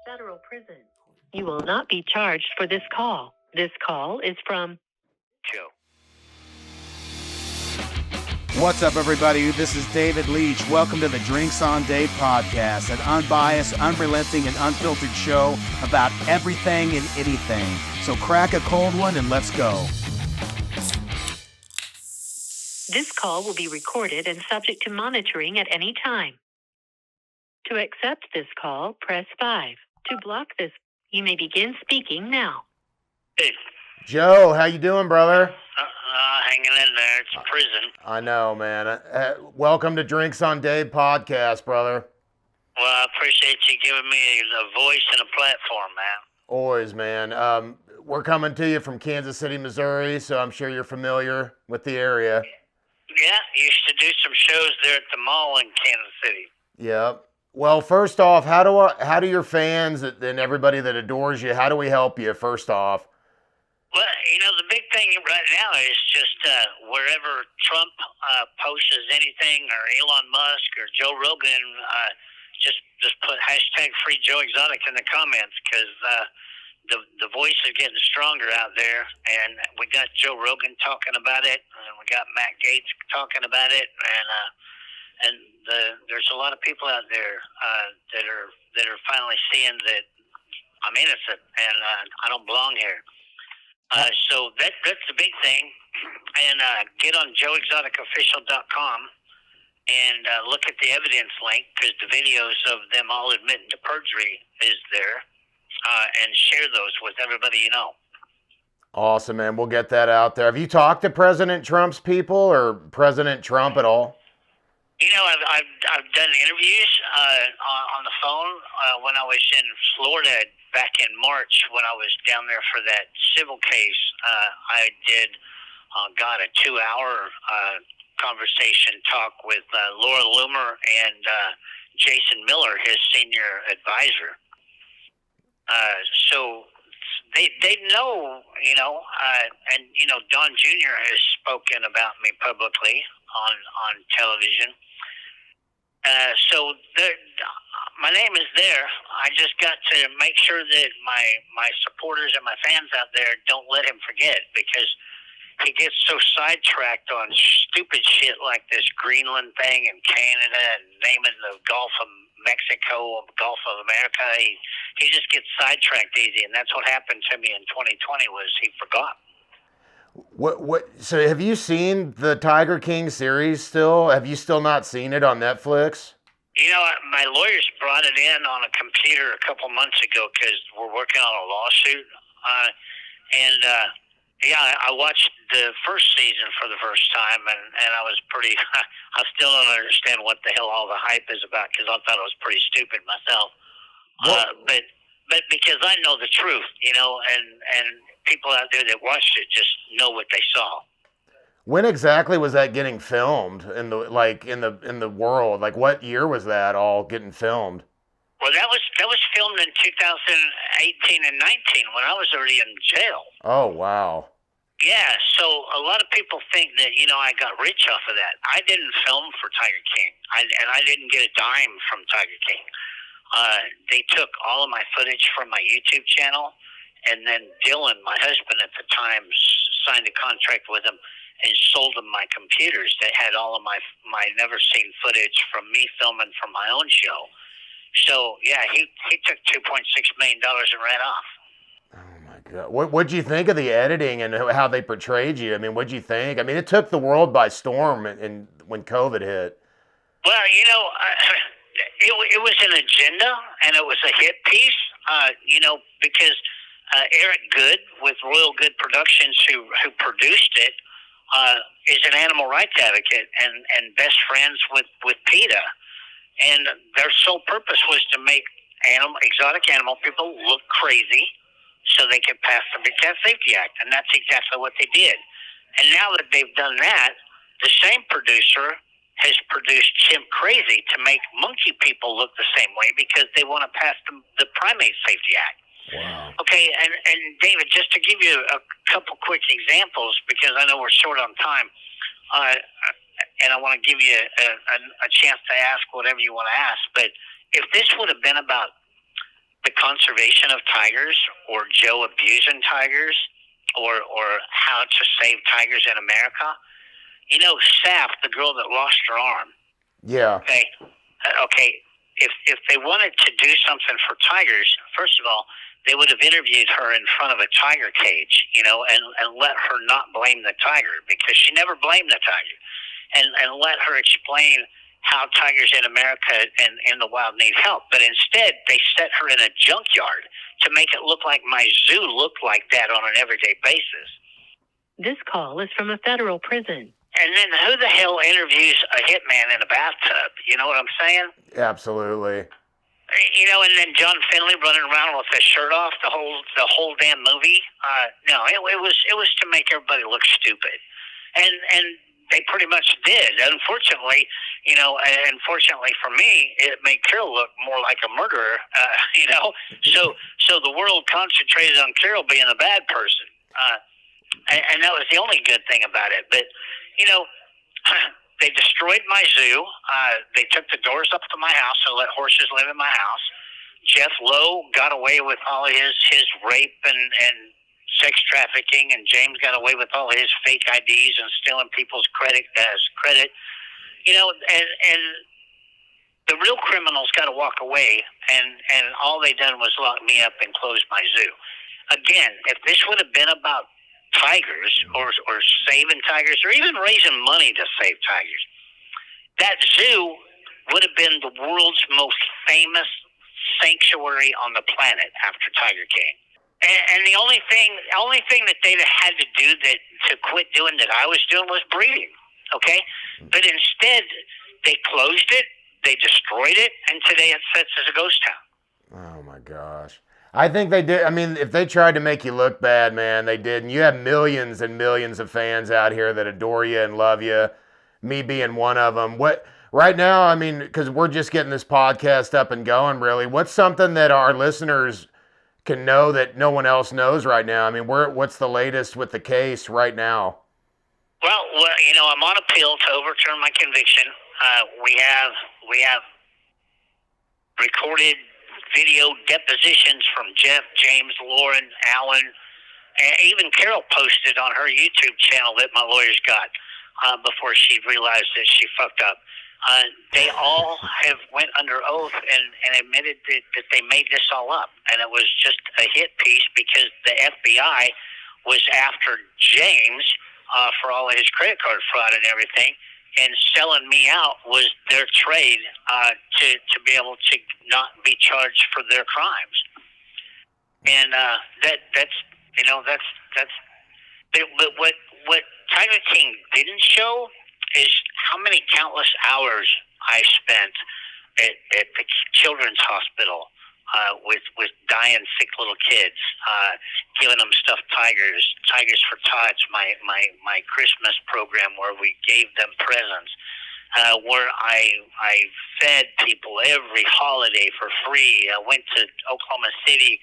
Federal prison. You will not be charged for this call. This call is from Joe. What's up, everybody? This is David Leach. Welcome to the Drinks on Date podcast, an unbiased, unrelenting, and unfiltered show about everything and anything. So crack a cold one and let's go. This call will be recorded and subject to monitoring at any time. To accept this call, press 5. To block this, you may begin speaking now. Hey, Joe, how you doing, brother? hanging in there. It's prison. I know, man. Welcome to Drinks on Date podcast, brother. Well, I appreciate you giving me a voice and a platform, man. Always, man. We're coming to you from Kansas City, Missouri, so I'm sure you're familiar with the area. Yeah, used to do some shows there at the mall in Kansas City. Yep. Well, first off, how do your fans and everybody that adores you, how do we help you, first off? Well, the big thing right now is just wherever Trump posts anything, or Elon Musk or Joe Rogan, just put hashtag Free Joe Exotic in the comments, because the voice is getting stronger out there, and we got Joe Rogan talking about it, and we got Matt Gaetz talking about it, and there's a lot of people out there that are finally seeing that I'm innocent and I don't belong here. So that's the big thing. And get on joeexoticofficial.com and look at the evidence link, because the videos of them all admitting to perjury is there, and share those with everybody you know. Awesome, man. We'll get that out there. Have you talked to President Trump's people or President Trump at all? I've done interviews on the phone when I was in Florida back in March, when I was down there for that civil case. I did got a 2-hour conversation talk with Laura Loomer and Jason Miller, his senior advisor. So they know, and Don Jr. has spoken about me publicly on television. So my name is there. I just got to make sure that my supporters and my fans out there don't let him forget, because he gets so sidetracked on stupid shit like this Greenland thing and Canada and naming the Gulf of Mexico, Gulf of America. He just gets sidetracked easy, and that's what happened to me in 2020, was he forgot. So have you seen the Tiger King series still? Have you still not seen it on Netflix? My lawyers brought it in on a computer a couple months ago, because we're working on a lawsuit. I watched the first season for the first time, and I was pretty, I still don't understand what the hell all the hype is about, because I thought it was pretty stupid myself. But because I know the truth, and people out there that watched it just know what they saw. When exactly was that getting filmed in the world? Like, what year was that all getting filmed? Well, that was filmed in 2018 and 19, when I was already in jail. Oh, wow. Yeah, so a lot of people think that, I got rich off of that. I didn't film for Tiger King, and I didn't get a dime from Tiger King. They took all of my footage from my YouTube channel, and then Dylan, my husband at the time, signed a contract with him and sold him my computers that had all of my never-seen footage from me filming from my own show. So, yeah, he took $2.6 million and ran off. Oh, my God. What'd you think of the editing and how they portrayed you? I mean, what'd you think? I mean, it took the world by storm when COVID hit. Well, it was an agenda, and it was a hit piece, because Eric Good with Royal Good Productions, who produced it, is an animal rights advocate and best friends with PETA. And their sole purpose was to make exotic animal people look crazy so they could pass the Big Cat Safety Act. And that's exactly what they did. And now that they've done that, the same producer has produced Chimp Crazy to make monkey people look the same way, because they want to pass the Primate Safety Act. Wow. Okay, and David, just to give you a couple quick examples, because I know we're short on time, and I want to give you a chance to ask whatever you want to ask, but if this would have been about the conservation of tigers, or Joe abusing tigers, or how to save tigers in America. You know, Saf, the girl that lost her arm. Yeah. Okay. If they wanted to do something for tigers, first of all, they would have interviewed her in front of a tiger cage, you know, and let her not blame the tiger, because she never blamed the tiger, and let her explain how tigers in America and in the wild need help. But instead, they set her in a junkyard to make it look like my zoo looked like that on an everyday basis. This call is from a federal prison. And then who the hell interviews a hitman in a bathtub? You know what I'm saying? Absolutely. You know, and then John Finley running around with his shirt off the whole damn movie. No, it was to make everybody look stupid, and they pretty much did. Unfortunately, you know, unfortunately for me, it made Carol look more like a murderer. You know, so the world concentrated on Carol being a bad person, and that was the only good thing about it. But you know, they destroyed my zoo. They took the doors up to my house and let horses live in my house. Jeff Lowe got away with all his rape and sex trafficking, and James got away with all his fake IDs and stealing people's credit. You know, and the real criminals got to walk away, and all they done was lock me up and close my zoo. Again, if this would have been about tigers or saving tigers, or even raising money to save tigers, that zoo would have been the world's most famous sanctuary on the planet after Tiger King. And the only thing that they'd had to do to quit doing that I was doing was breeding. Okay, but instead they closed it, they destroyed it, and today it sits as a ghost town. Oh my gosh. I think they did. I mean, if they tried to make you look bad, man, they did. And you have millions and millions of fans out here that adore you and love you, me being one of them. What right now, I mean, because we're just getting this podcast up and going, really, what's something that our listeners can know that no one else knows right now? I mean, what's the latest with the case right now? Well, you know, I'm on appeal to overturn my conviction. We have recorded video depositions from Jeff, James, Lauren, Alan, and even Carol posted on her YouTube channel that my lawyers got before she realized that she fucked up. They all have went under oath and admitted that they made this all up, and it was just a hit piece because the FBI was after James for all of his credit card fraud and everything. And selling me out was their trade to be able to not be charged for their crimes. And that's but what Tiger King didn't show is how many countless hours I spent at the children's hospital with dying sick little kids, giving them stuffed tigers for tots, my Christmas program where we gave them presents, where I fed people every holiday for free. I went to Oklahoma City,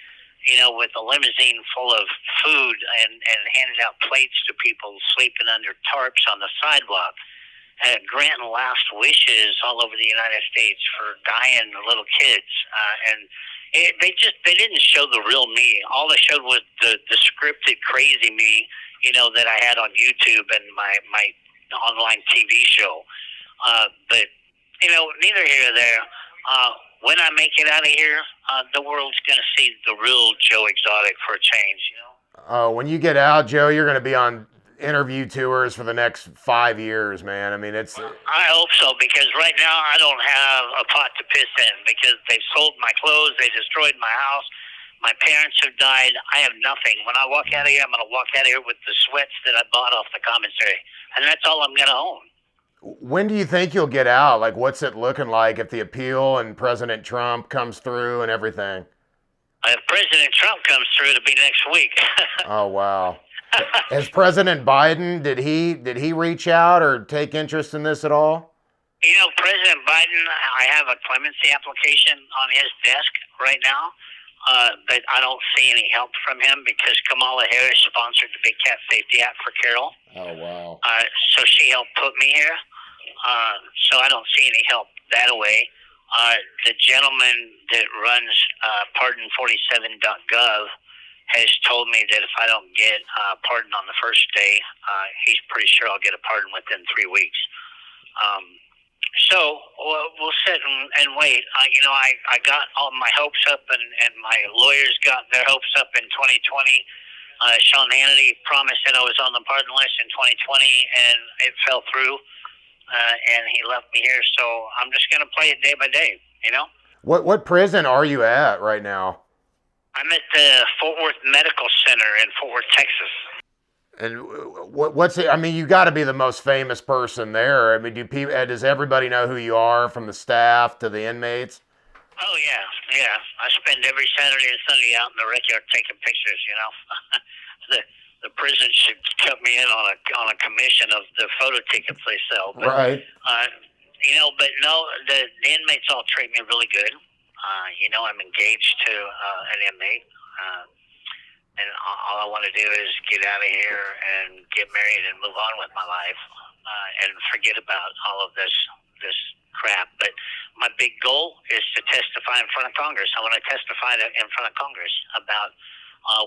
you know, with a limousine full of food and handed out plates to people sleeping under tarps on the sidewalk. Granting last wishes all over the United States for dying little kids, and they didn't show the real me. All they showed was the scripted crazy me, you know, that I had on YouTube and my online TV show. But you know, neither here nor there. When I make it out of here, the world's gonna see the real Joe Exotic for a change. You know. When you get out, Joe, you're gonna be on interview tours for the next 5 years, man. I mean, I hope so, because right now I don't have a pot to piss in, because they sold my clothes, they destroyed my house, my parents have died, I have nothing. When I walk out of here, I'm going to walk out of here with the sweats that I bought off the commissary, and that's all I'm going to own. When do you think you'll get out? Like, what's it looking like if the appeal and President Trump comes through and everything? If President Trump comes through, it'll be next week. Oh, wow. Has President Biden, did he reach out or take interest in this at all? You know, President Biden, I have a clemency application on his desk right now, but I don't see any help from him because Kamala Harris sponsored the Big Cat Safety Act for Carol. Oh, wow. So she helped put me here. So I don't see any help that way. The gentleman that runs pardon47.gov has told me that if I don't get pardoned on the first day, he's pretty sure I'll get a pardon within 3 weeks. So we'll sit and wait. I got all my hopes up, and my lawyers got their hopes up in 2020. Sean Hannity promised that I was on the pardon list in 2020, and it fell through, and he left me here. So I'm just going to play it day by day, What prison are you at right now? I'm at the Fort Worth Medical Center in Fort Worth, Texas. And what's it? I mean, you got to be the most famous person there. I mean, does everybody know who you are, from the staff to the inmates? Oh yeah. I spend every Saturday and Sunday out in the rec-yard taking pictures. The prison should cut me in on a commission of the photo tickets they sell. But, right. But no, the inmates all treat me really good. I'm engaged to an inmate, and all I want to do is get out of here and get married and move on with my life, and forget about all of this crap. But my big goal is to testify in front of Congress. I want to testify in front of Congress about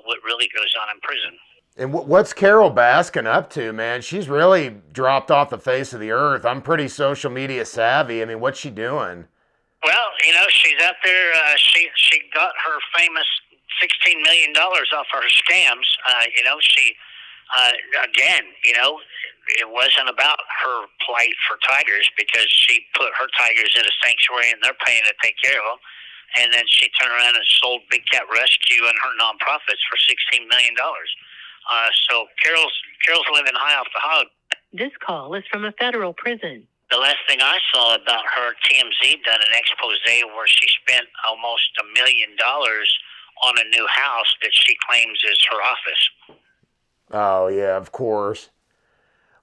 what really goes on in prison. And what's Carol Baskin up to, man? She's really dropped off the face of the earth. I'm pretty social media savvy. I mean, what's she doing? Well, she's out there. She got her famous $16 million off her scams. She again, it wasn't about her plight for tigers, because she put her tigers in a sanctuary and they're paying to take care of them. And then she turned around and sold Big Cat Rescue and her nonprofits for $16 million. So Carol's living high off the hog. This call is from a federal prison. The last thing I saw about her, TMZ done an expose where she spent almost $1 million on a new house that she claims is her office. Oh yeah, of course.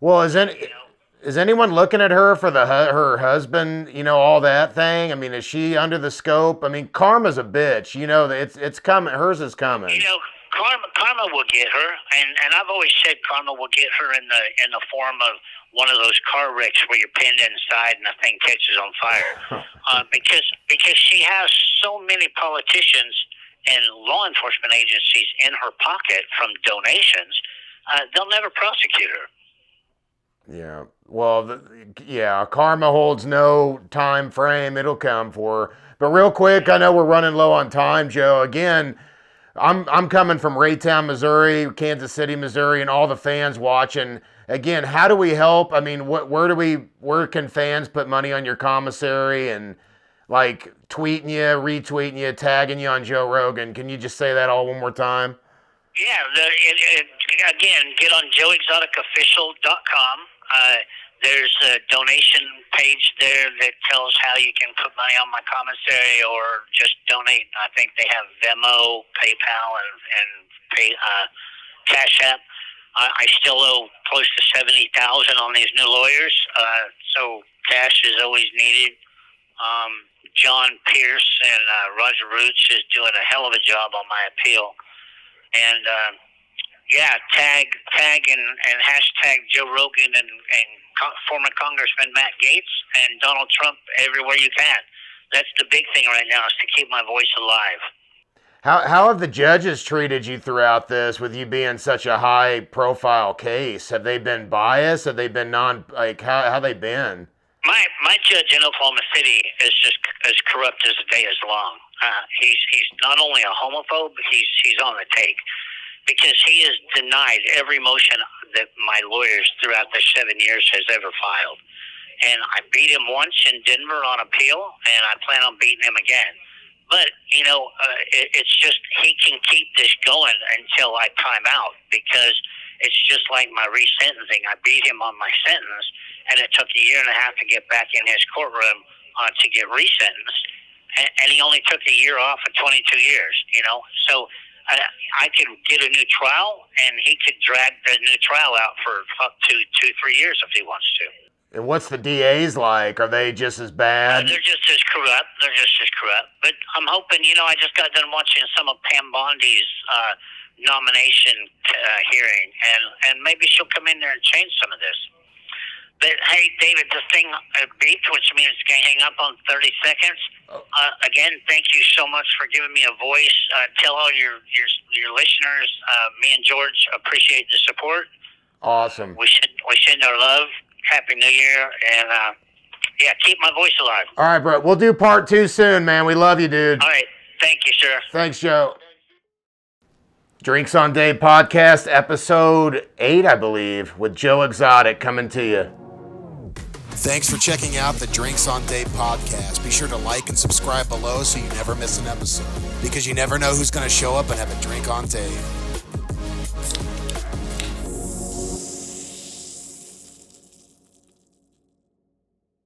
Well, is anyone looking at her for her husband? All that thing. I mean, is she under the scope? I mean, karma's a bitch. It's coming. Hers is coming. Karma will get her, and I've always said karma will get her in the form of one of those car wrecks where you're pinned inside and the thing catches on fire. Because she has so many politicians and law enforcement agencies in her pocket from donations, they'll never prosecute her. Yeah. Well, karma holds no time frame. It'll come for her. But real quick, I know we're running low on time, Joe. Again, I'm coming from Raytown, Missouri, Kansas City, Missouri, and all the fans watching. Again, how do we help? I mean, where can fans put money on your commissary and like tweeting you, retweeting you, tagging you on Joe Rogan? Can you just say that all one more time? Yeah, again, get on joeexoticofficial.com. There's a donation page there that tells how you can put money on my commissary or just donate. I think they have Venmo, PayPal, and Cash App. I still owe close to $70,000 on these new lawyers, so cash is always needed. John Pierce and Roger Roots is doing a hell of a job on my appeal. And tag and hashtag Joe Rogan and former Congressman Matt Gaetz and Donald Trump everywhere you can. That's the big thing right now, is to keep my voice alive. How have the judges treated you throughout this, with you being such a high profile case? Have they been biased? Have they been how they been? My judge in Oklahoma City is just as corrupt as the day is long. He's not only a homophobe, he's on the take, because he has denied every motion that my lawyers throughout the 7 years has ever filed. And I beat him once in Denver on appeal, and I plan on beating him again. But, it's just, he can keep this going until I time out, because it's just like my resentencing. I beat him on my sentence, and it took a year and a half to get back in his courtroom to get resentenced. And he only took a year off of 22 years, So I could get a new trial, and he could drag the new trial out for up to 2-3 years if he wants to. And what's the DAs like? Are they just as bad? They're just as corrupt. But I'm hoping, I just got done watching some of Pam Bondi's nomination hearing, and maybe she'll come in there and change some of this. But, hey, David, the thing beeped, which means it's going to hang up on 30 seconds. Again, thank you so much for giving me a voice. Tell all your listeners, me and George appreciate the support. Awesome. We send our love. Happy New Year, and yeah, keep my voice alive. All right, bro. We'll do part 2 soon, man. We love you, dude. All right. Thank you, sir. Thanks, Joe. Drinks on Dave podcast, episode 8, I believe, with Joe Exotic coming to you. Thanks for checking out the Drinks on Dave podcast. Be sure to like and subscribe below so you never miss an episode, because you never know who's going to show up and have a drink on Dave.